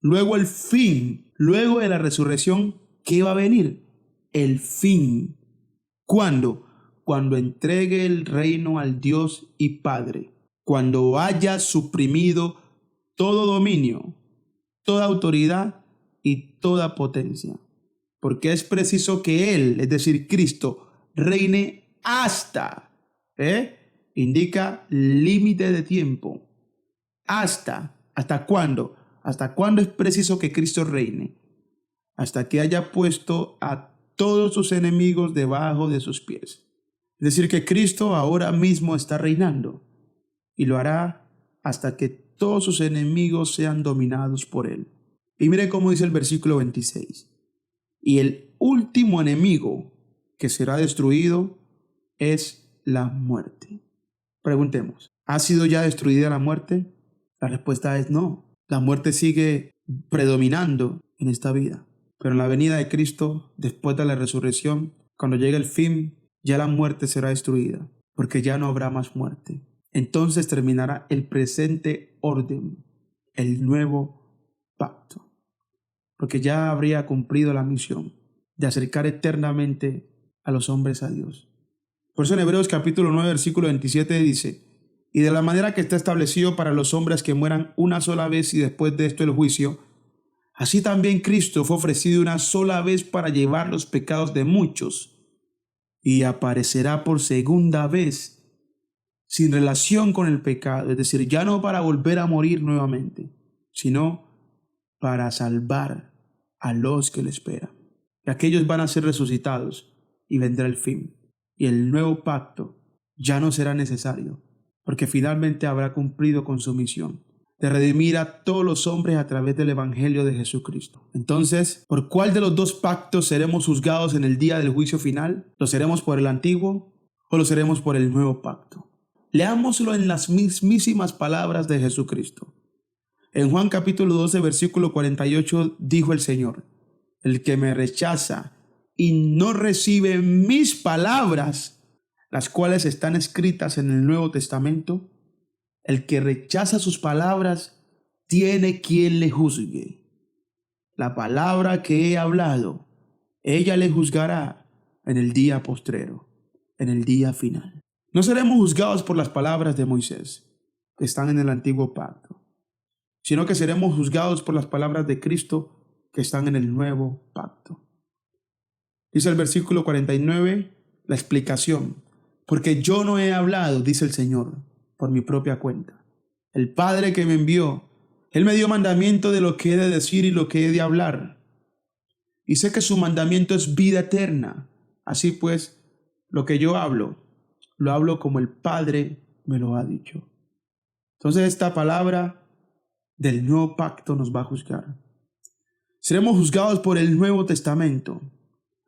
Luego el fin, luego de la resurrección, ¿qué va a venir? El fin. ¿Cuándo? Cuando entregue el reino al Dios y Padre. Cuando haya suprimido todo dominio, toda autoridad y toda potencia. Porque es preciso que Él, es decir, Cristo, reine hasta, indica límite de tiempo. ¿Hasta cuándo? ¿Hasta cuándo es preciso que Cristo reine? Hasta que haya puesto a todos sus enemigos debajo de sus pies. Es decir, que Cristo ahora mismo está reinando y lo hará hasta que todos sus enemigos sean dominados por Él. Y mire cómo dice el versículo 26. Y el último enemigo que será destruido es la muerte. Preguntemos, ¿ha sido ya destruida la muerte? La respuesta es no. La muerte sigue predominando en esta vida. Pero en la venida de Cristo, después de la resurrección, cuando llegue el fin, ya la muerte será destruida, porque ya no habrá más muerte. Entonces terminará el presente orden, el nuevo pacto, porque ya habría cumplido la misión de acercar eternamente a los hombres a Dios. Por eso en Hebreos capítulo 9, versículo 27 dice: y de la manera que está establecido para los hombres que mueran una sola vez y después de esto el juicio, así también Cristo fue ofrecido una sola vez para llevar los pecados de muchos y aparecerá por segunda vez sin relación con el pecado, es decir, ya no para volver a morir nuevamente, sino para salvar a los que le esperan. Y aquellos van a ser resucitados y vendrá el fin. Y el nuevo pacto ya no será necesario, porque finalmente habrá cumplido con su misión de redimir a todos los hombres a través del Evangelio de Jesucristo. Entonces, ¿por cuál de los dos pactos seremos juzgados en el día del juicio final? ¿Lo seremos por el antiguo o lo seremos por el nuevo pacto? Leámoslo en las mismísimas palabras de Jesucristo. En Juan capítulo 12, versículo 48, dijo el Señor: el que me rechaza y no recibe mis palabras, las cuales están escritas en el Nuevo Testamento, el que rechaza sus palabras tiene quien le juzgue. La palabra que he hablado, ella le juzgará en el día postrero, en el día final. No seremos juzgados por las palabras de Moisés, que están en el antiguo pacto, sino que seremos juzgados por las palabras de Cristo, que están en el nuevo pacto. Dice el versículo 49, la explicación: porque yo no he hablado, dice el Señor, por mi propia cuenta. El Padre que me envió, Él me dio mandamiento de lo que he de decir y lo que he de hablar. Y sé que su mandamiento es vida eterna. Así pues, lo que yo hablo, lo hablo como el Padre me lo ha dicho. Entonces esta palabra del nuevo pacto nos va a juzgar. Seremos juzgados por el Nuevo Testamento.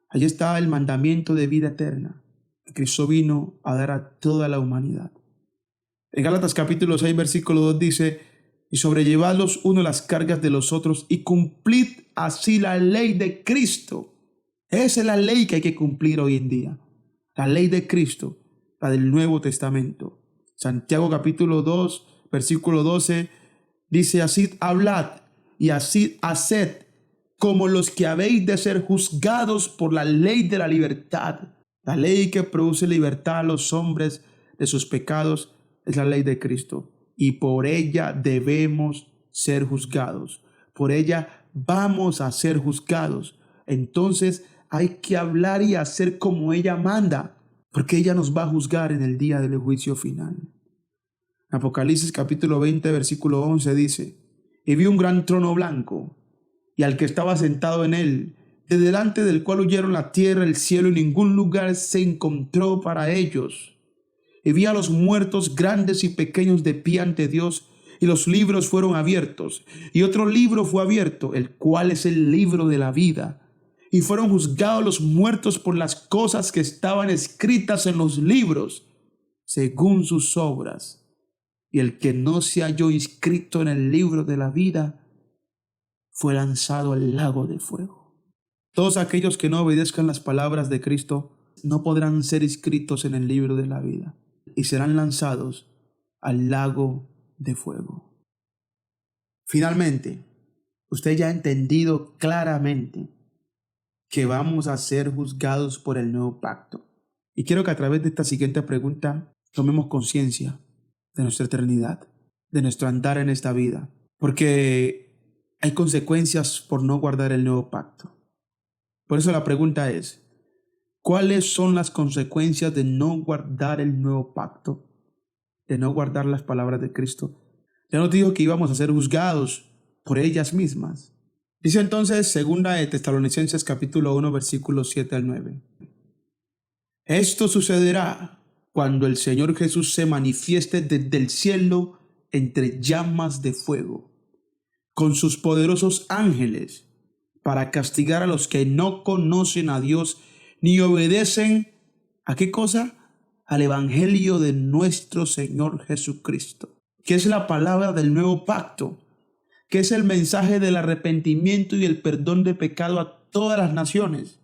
Allí está el mandamiento de vida eterna que Cristo vino a dar a toda la humanidad. En Gálatas capítulo 6, versículo 2 dice: y sobrellevad los unos las cargas de los otros y cumplid así la ley de Cristo. Esa es la ley que hay que cumplir hoy en día. La ley de Cristo, la del Nuevo Testamento. Santiago capítulo 2, versículo 12 dice: así hablad y así haced, como los que habéis de ser juzgados por la ley de la libertad. La ley que produce libertad a los hombres de sus pecados es la ley de Cristo. Y por ella debemos ser juzgados. Por ella vamos a ser juzgados. entonces hay que hablar y hacer como ella manda, porque ella nos va a juzgar en el día del juicio final. Apocalipsis capítulo 20, versículo 11 dice: y vi un gran trono blanco, y al que estaba sentado en él, de delante del cual huyeron la tierra, el cielo, y ningún lugar se encontró para ellos. Y vi a los muertos grandes y pequeños de pie ante Dios, y los libros fueron abiertos. Y otro libro fue abierto, el cual es el libro de la vida. Y fueron juzgados los muertos por las cosas que estaban escritas en los libros, según sus obras. Y el que no se halló inscrito en el libro de la vida fue lanzado al lago de fuego. Todos aquellos que no obedezcan las palabras de Cristo no podrán ser inscritos en el libro de la vida y serán lanzados al lago de fuego. Finalmente, usted ya ha entendido claramente que vamos a ser juzgados por el nuevo pacto. Y quiero que a través de esta siguiente pregunta tomemos conciencia de nuestra eternidad, de nuestro andar en esta vida, porque hay consecuencias por no guardar el nuevo pacto. Por eso la pregunta es: ¿cuáles son las consecuencias de no guardar el nuevo pacto? De no guardar las palabras de Cristo. Ya nos dijo que íbamos a ser juzgados por ellas mismas. Dice entonces segunda de Tesalonicenses capítulo 1 versículos 7 al 9. Esto sucederá cuando el Señor Jesús se manifieste desde el cielo entre llamas de fuego, con sus poderosos ángeles, para castigar a los que no conocen a Dios ni obedecen ¿a qué cosa? Al Evangelio de nuestro Señor Jesucristo, que es la palabra del nuevo pacto, que es el mensaje del arrepentimiento y el perdón de pecado a todas las naciones.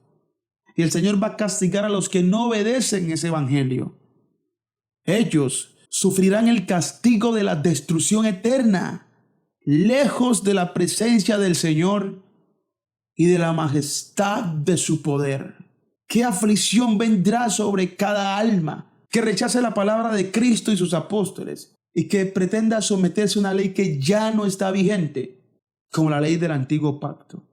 Y el Señor va a castigar a los que no obedecen ese Evangelio. Ellos sufrirán el castigo de la destrucción eterna, lejos de la presencia del Señor y de la majestad de su poder. ¿Qué aflicción vendrá sobre cada alma que rechace la palabra de Cristo y sus apóstoles y que pretenda someterse a una ley que ya no está vigente, como la ley del antiguo pacto?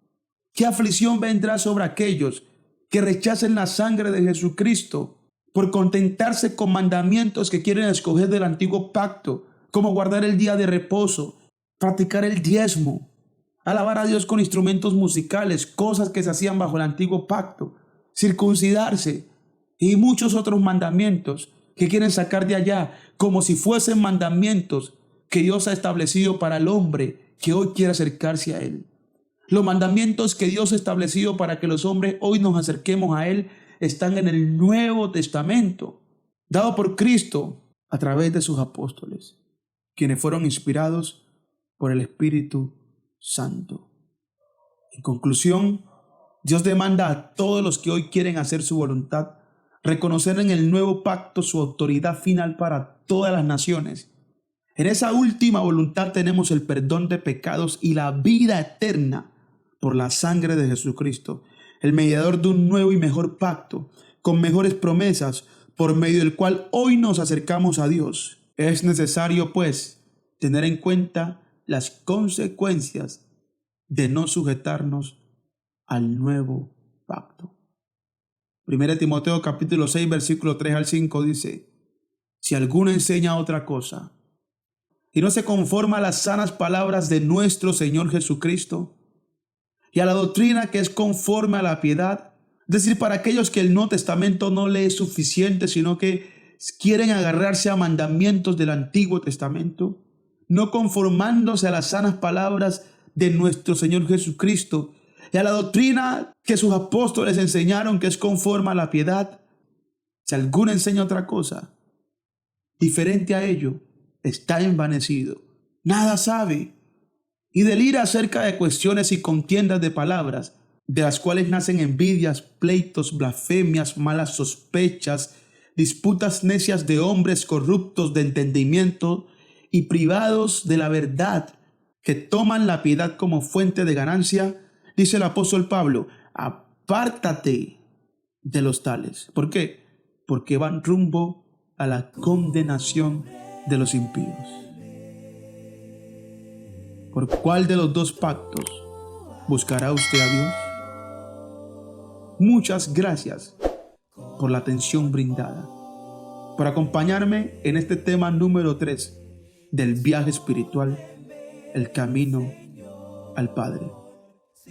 ¿Qué aflicción vendrá sobre aquellos que rechacen la sangre de Jesucristo por contentarse con mandamientos que quieren escoger del antiguo pacto, como guardar el día de reposo, practicar el diezmo, alabar a Dios con instrumentos musicales, cosas que se hacían bajo el antiguo pacto, circuncidarse y muchos otros mandamientos que quieren sacar de allá como si fuesen mandamientos que Dios ha establecido para el hombre que hoy quiere acercarse a Él? Los mandamientos que Dios ha establecido para que los hombres hoy nos acerquemos a Él están en el Nuevo Testamento, dado por Cristo a través de sus apóstoles, quienes fueron inspirados por el Espíritu Santo. En conclusión, Dios demanda a todos los que hoy quieren hacer su voluntad reconocer en el nuevo pacto su autoridad final para todas las naciones. En esa última voluntad tenemos el perdón de pecados y la vida eterna por la sangre de Jesucristo, el mediador de un nuevo y mejor pacto, con mejores promesas, por medio del cual hoy nos acercamos a Dios. Es necesario, pues, tener en cuenta las consecuencias de no sujetarnos al nuevo pacto. 1 Timoteo capítulo 6, versículo 3 al 5 dice: si alguno enseña otra cosa y no se conforma a las sanas palabras de nuestro Señor Jesucristo y a la doctrina que es conforme a la piedad, es decir, para aquellos que el Nuevo Testamento no le es suficiente, sino que quieren agarrarse a mandamientos del Antiguo Testamento, no conformándose a las sanas palabras de nuestro Señor Jesucristo y a la doctrina que sus apóstoles enseñaron, que es conforme a la piedad. Si alguno enseña otra cosa diferente a ello, está envanecido, nada sabe y delira acerca de cuestiones y contiendas de palabras, de las cuales nacen envidias, pleitos, blasfemias, malas sospechas, disputas necias de hombres corruptos de entendimiento y privados de la verdad, que toman la piedad como fuente de ganancia. Dice el apóstol Pablo: apártate de los tales. ¿Por qué? Porque van rumbo a la condenación de los impíos. ¿Por cuál de los dos pactos buscará usted a Dios? Muchas gracias por la atención brindada, por acompañarme en este tema número 3 del viaje espiritual, el camino al Padre.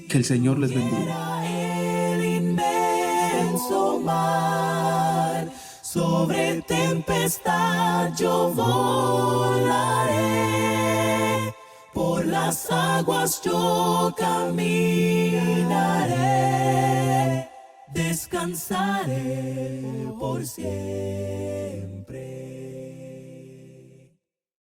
Que el Señor les bendiga. El inmenso mar, sobre tempestad yo volaré, por las aguas yo caminaré, descansaré por siempre.